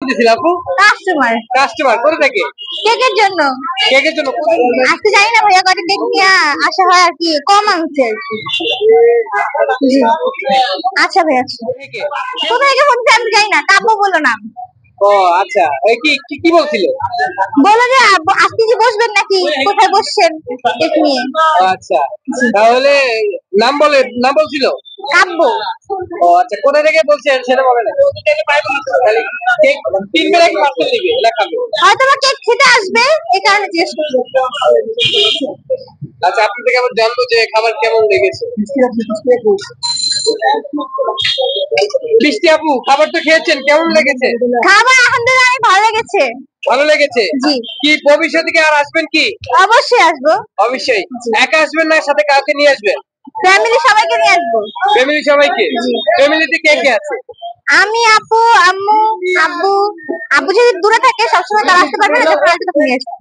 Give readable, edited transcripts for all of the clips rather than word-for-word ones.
বলতেছিল আপু? Customer. Customer কোথা থেকে? কেকের জন্য। কেকের জন্য আজকে জানি না ভাইয়া কটা কেক নিয়ে আসা হয় আর কি, কম আনছে আর কি। জি আচ্ছা ভাইয়া, কোথায় থেকে ফোন আমি জানি না, কাব্য বলো নাম। ও আচ্ছা, কি কি কি বলছিল? বলো যে আজকে কি বসবেন নাকি, কোথায় বসছেন কেক নিয়ে। আচ্ছা, তাহলে নাম বলছিল কাব্য। ও আচ্ছা, কোথা থেকে বলছেন সেটা বলে না। কেক কিনবে নাকি পার্সেল নিবে লেখাবে? হয়তো বা কেক খেতে আসবে, এই কারণে জিজ্ঞেস করছি। আচ্ছা, আপনি থেকে আবার জানবো যে খাবার কেমন লেগেছে। বৃষ্টি আপু, খাবার তো খেয়েছেন, কেমন লেগেছে? খাবার আলহামদুলিল্লাহ অনেক ভালো লেগেছে। ভালো লেগেছে? জি। কি ভবিষ্যতে কি আর আসবেন কি? অবশ্যই আসবো। অবশ্যই। একা আসবেন না সাথে কাউকে নিয়ে আসবেন? ফ্যামিলি সবাইকে নিয়ে আসবো। ফ্যামিলি সবাইকে? ফ্যামিলিতে কে কে আছে? আমি, আপু, আম্মু, আব্বু। আব্বু যদি দূরে থাকে সবসময় তারা আসতে পারবে না, যখন আসবে তখন নিয়ে আসবো।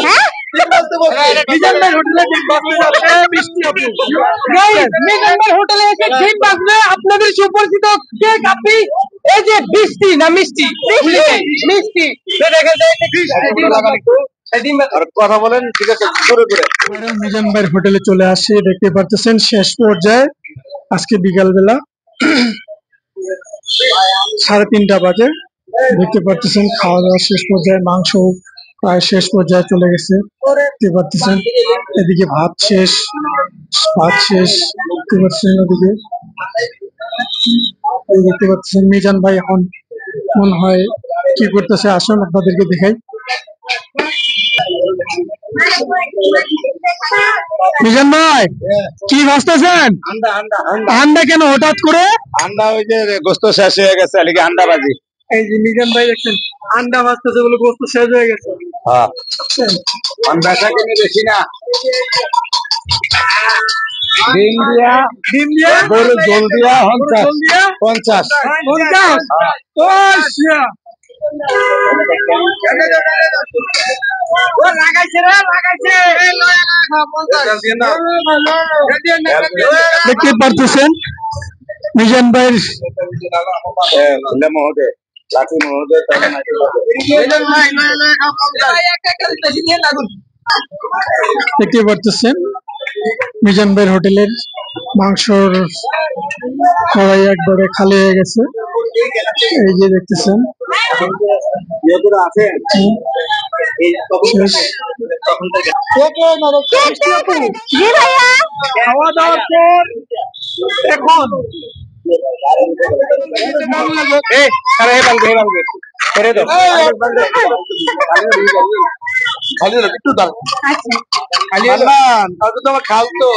হ্যাঁ? আপনাদের সুপরিচিত কেক আপনি, এই যে বৃষ্টি না মিষ্টি? মিষ্টি। কথা বলেন, ঠিক আছে, করে করে। মিজান ভাইয়ের হোটেলে চলে আসি, দেখতে পারতেছেন শেষ পর্যায়ে আজকে বিকাল বেলা 3:30 বাজে। দেখতে পারতেছেন খাওয়া দাওয়া শেষ পর্যায়ে, মাংস প্রায় শেষ পর্যায়ে চলে গেছে। দেখতে পারতেছেন এদিকে ভাত শেষ, দেখতে পাচ্ছেন ওদিকে। দেখতে পাচ্ছেন মিজান ভাই এখন মনে হয় কি করতেছে, আসুন আপনাদেরকে দেখাই। মিজান ভাই কি ভাজতেছেন? আন্ডা কেন হঠাৎ করে? আন্ডা ওই যে গোস্ত শেষ হয়ে গেছে, এদিকে আন্ডা বাজি। এই যে মিজান ভাই দেখছেন আন্ডা ভাজতেছে বলে গোস্ত শেষ হয়ে গেছে। হ্যাঁ, বেচা কিনে বেশি না। ডিম দিয়া গরুর ঝোল দিয়া 50। দেখতে পারতেছেন মিজান ভাইয়ের মহোদয় লাঠি মহোদয় দেখতে পারতেছেন মিজান ভাইয়ের হোটেলের মাংসর কড়াই একবারে খালি হয়ে গেছে। এই যে দেখতেছেন খাওয়া দাওয়ার পর এখন খালি খাল তো